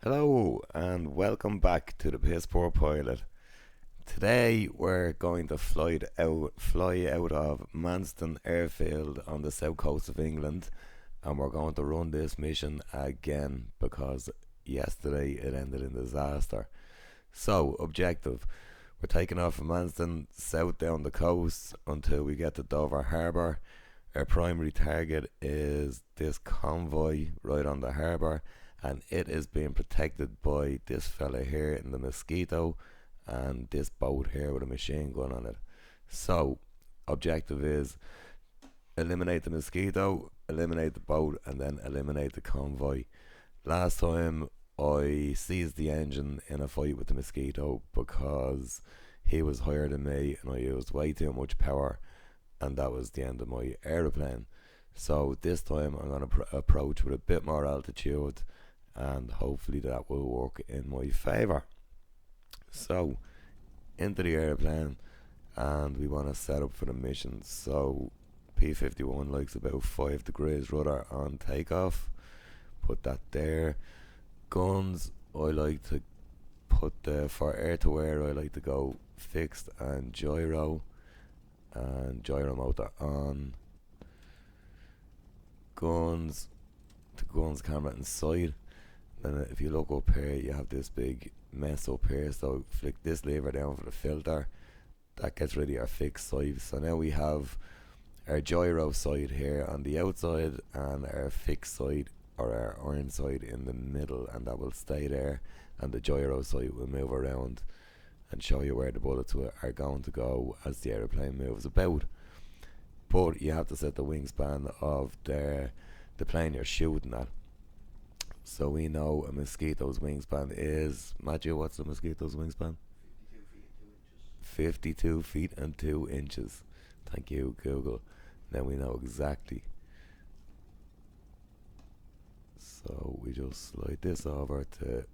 Hello and welcome back to the Piss Poor Pilot. Today we're going to fly out of Manston Airfield on the south coast of England, and we're going to run this mission again because yesterday it ended in disaster. So, objective: we're taking off from Manston south down the coast until we get to Dover Harbour. Our primary target is this convoy right on the harbour, and it is being protected by this fella here in the Mosquito and this boat here with a machine gun on it. So, objective is eliminate the Mosquito, eliminate the boat, and then eliminate the convoy. Last time I seized the engine in a fight with the Mosquito because he was higher than me and I used way too much power, and that was the end of my aeroplane. So this time I'm going to approach with a bit more altitude, and hopefully that will work in my favour. So, into the airplane, and we want to set up for the mission. So, p51 likes about 5 degrees rudder on takeoff. Put that there. Guns, I like to put for air to air, I like to go fixed and gyro motor on. Guns, the guns camera inside. And if you look up here, you have this big mess up here, so flick this lever down for the filter. That gets rid of our fixed side. So now we have our gyro side here on the outside and our fixed side or our iron side in the middle, and that will stay there, and the gyro side will move around and show you where the bullets are going to go as the aeroplane moves about. But you have to set the wingspan of the plane you're shooting at. So we know a Mosquito's wingspan is, Matthew, what's the Mosquito's wingspan? 52 feet and 2 inches. Thank you, Google. Then we know exactly. So we just slide this over to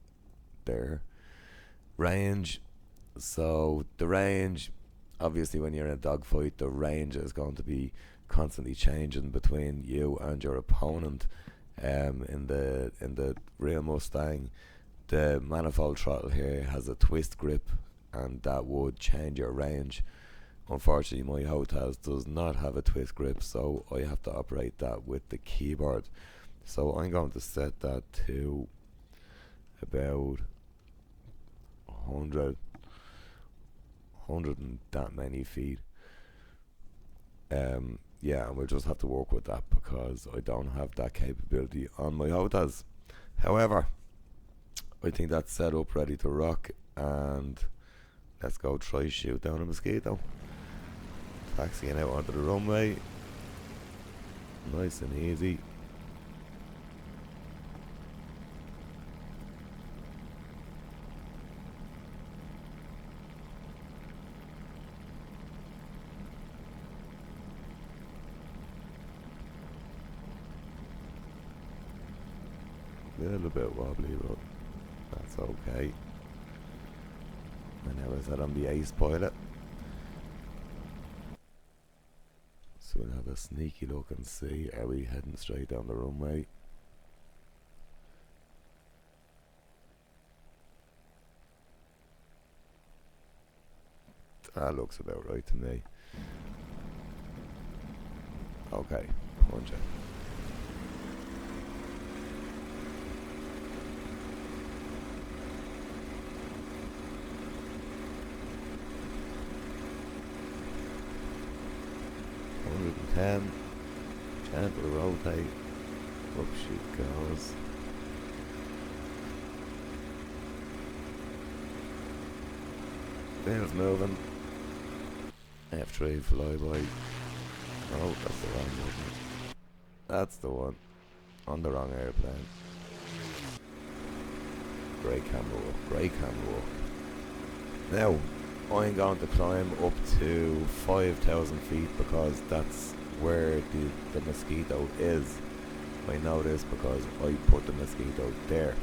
there. Range. So the range, obviously when you're in a dogfight, the range is going to be constantly changing between you and your opponent. In the real Mustang, the manifold throttle here has a twist grip, and that would change your range. Unfortunately, my Hot House does not have a twist grip, so I have to operate that with the keyboard. So I'm going to set that to about 100 and that many feet. Yeah, and we'll just have to work with that because I don't have that capability on my Hotas. However, I think that's set up ready to rock, and let's go try shoot down a Mosquito. Taxiing out onto the runway, nice and easy. A little bit wobbly, but that's okay. I never said I'm the ace pilot. So we'll have a sneaky look and see, are we heading straight down the runway? That looks about right to me. Okay, punch it. Ten, gentle rotate, up she goes. Wheels moving. F3 flyby. Oh, that's the wrong one. That's the one. On the wrong airplane. Great camera work, great camera work. Now, I'm going to climb up to 5,000 feet because that's where the Mosquito is. I know this because I put the Mosquito there.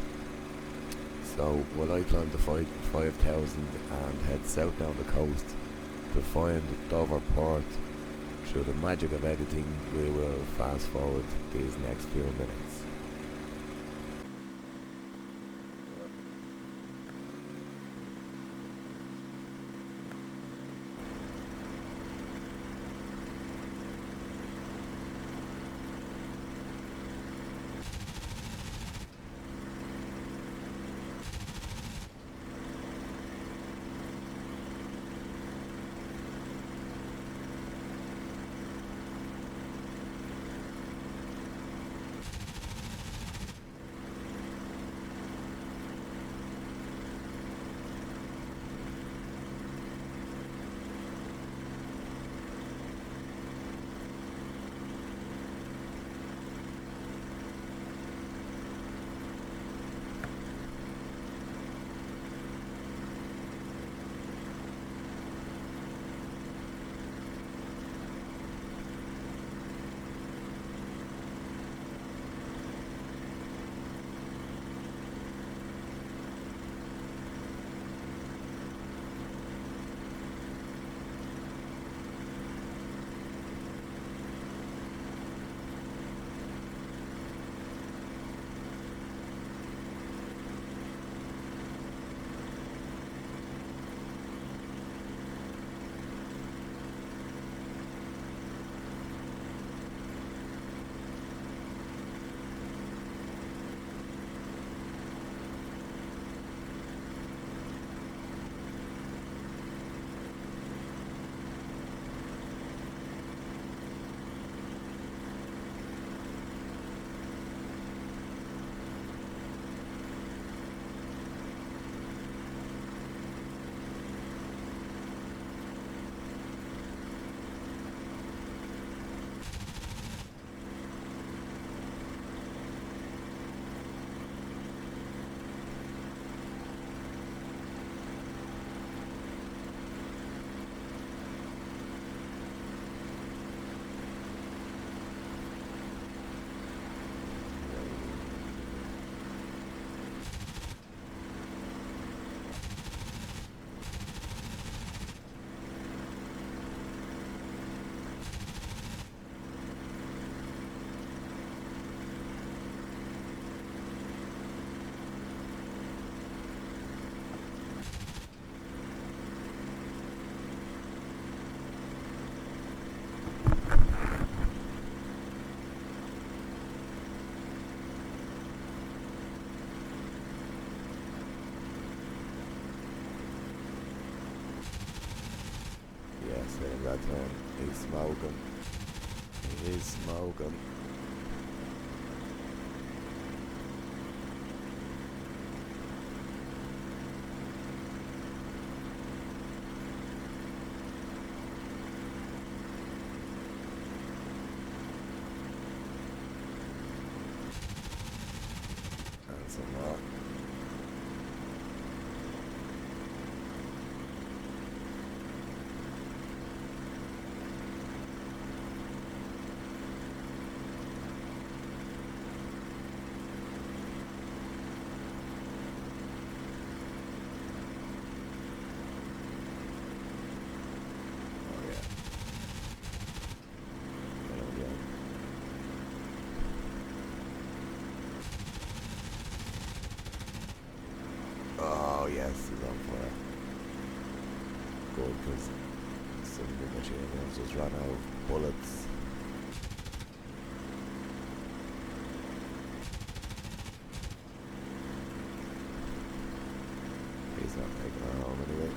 So while I climb to 5,000 and head south down the coast to find Dover Port, through the magic of editing, we will fast forward these next few minutes. that turn. He's smoking. He is smoking. And some more. Oh yes, he's on fire. Good, because some of the machine guns just ran out of bullets. He's not taking her home anyway.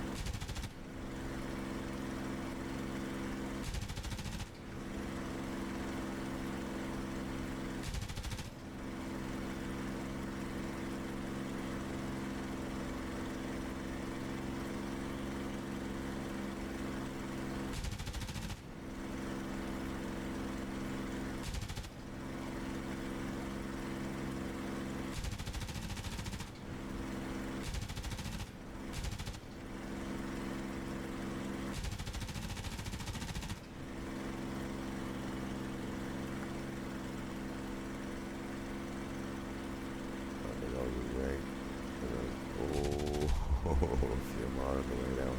Few more on the way down.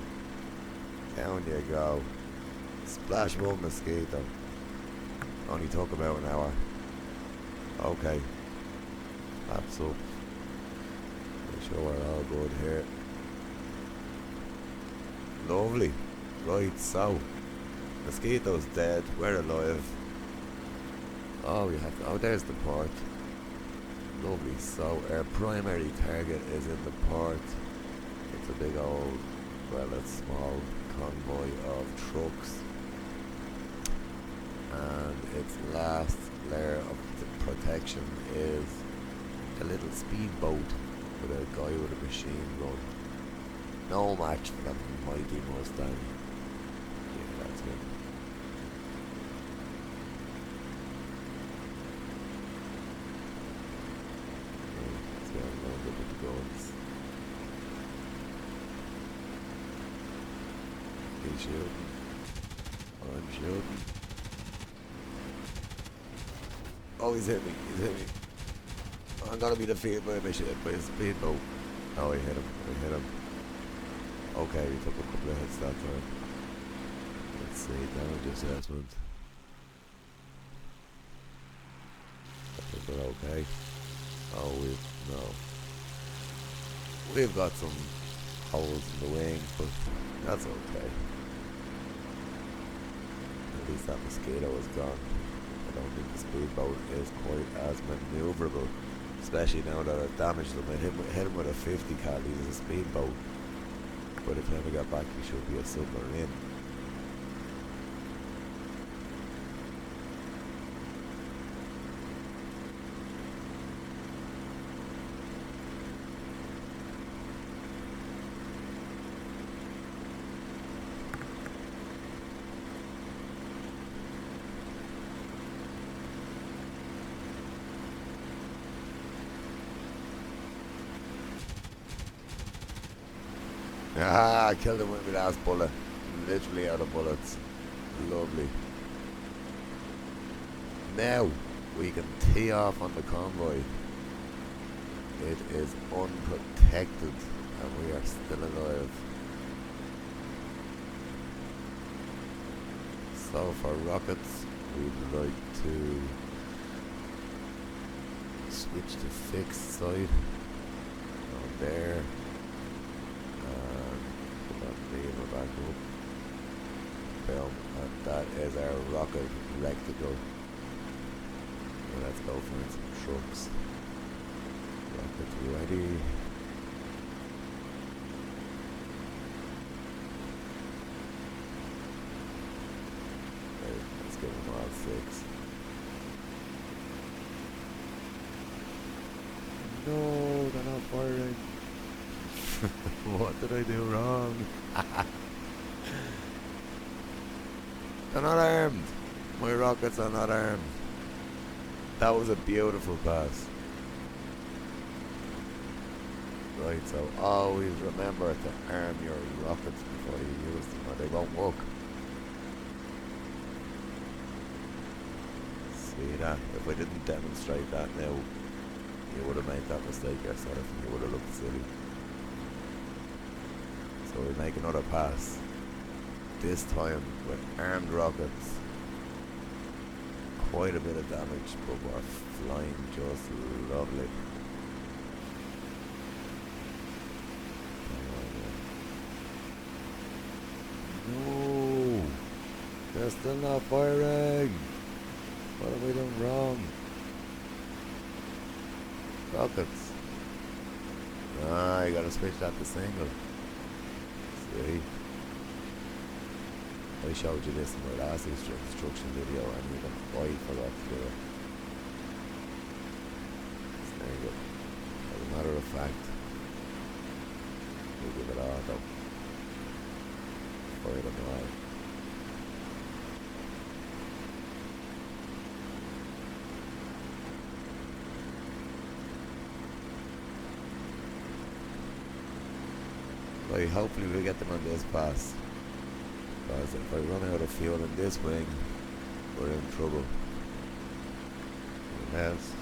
Down you go. Splash one mosquito. Only took about an hour. Okay. Laps up. Make sure we're all good here. Lovely. Right, so mosquito's dead. We're alive. Oh, we have to. Oh, there's the port. Lovely. So our primary target is in the port. It's a big old, well, it's small convoy of trucks, and its last layer of protection is a little speedboat with a guy with a machine gun. No match for the mighty Mustang. Yeah, that's it. Let's get on with the guns. He's shooting. I'm shooting. Oh, he's hit me. He's hit me. I'm gonna be defeated by a speedboat. Oh, I hit him. I hit him. Okay, we took a couple of hits that time. Let's see, damage assessment. I think we're okay. Oh, no. We've got some holes in the wings, but that's okay. At least that mosquito is gone. I don't think the speedboat is quite as maneuverable, especially now that I've damaged him. I hit him with a 50 cal. He's a speedboat, but if he never got back, he should be a submarine. Ah, I killed him with my last bullet. Literally out of bullets. Lovely. Now we can tee off on the convoy. It is unprotected and we are still alive. So for rockets, we'd like to switch to fixed side on there. Put that lever back up. Boom. And that is our rocket rectical. Now let's go find some trucks. Rocket ready. 6. No, they're not firing. What did I do wrong? They're not armed. My rockets are not armed. That was a beautiful pass. Right, so always remember to arm your rockets before you use them or they won't work. See that? If I didn't demonstrate that now, you would have made that mistake yourself and you would have looked silly. So we make another pass. This time with armed rockets. Quite a bit of damage, but we're flying just lovely. No, they're still not firing. What have we done wrong? Rockets. Ah, you gotta switch that to single. See? I showed you this in my last instruction video and even I forgot to do it. Single. As a matter of fact, we'll give it auto. Fire them all. Right, hopefully we'll get them on this pass. Because if I run out of fuel in this wing, we're in trouble. Anything else?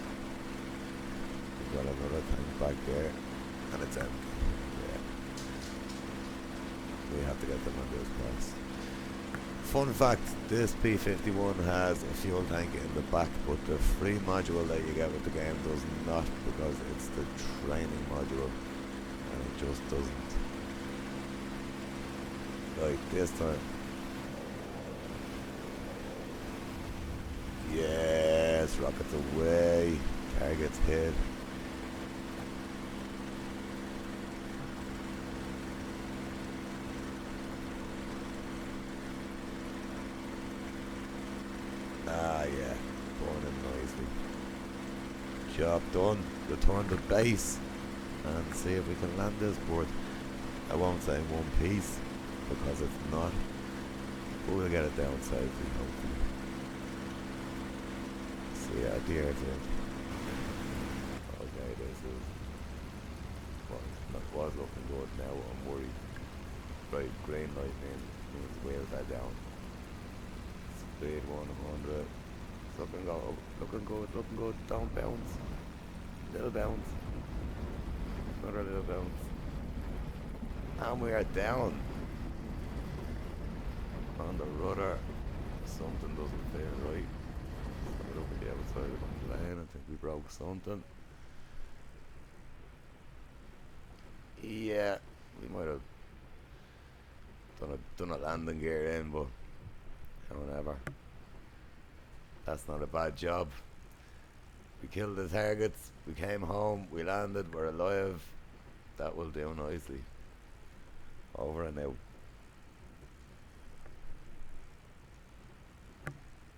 We've got another tank back there, and it's empty. Yeah. We have to get them on this pass. Fun fact, this P51 has a fuel tank in the back, but the free module that you get with the game does not, because it's the training module, and it just doesn't. Like this time. Yes, rockets away. Targets hit. Ah, yeah. Burning nicely. Job done. Return to base and see if we can land this board. I won't say in one piece, because it's not, but we'll get it down safely, hopefully. See ya at the airfield. Okay, this is, was looking good, now I'm worried. Right, green light means wheels are down. Speed 100. Looking good, don't bounce. Little bounce. Another little bounce. And we are down. On the rudder, something doesn't feel right. Something over the outside of the plane. I think we broke something. Yeah, we might have done a landing gear in, but however, that's not a bad job. We killed the targets, we came home, we landed, we're alive. That will do nicely. Over and out.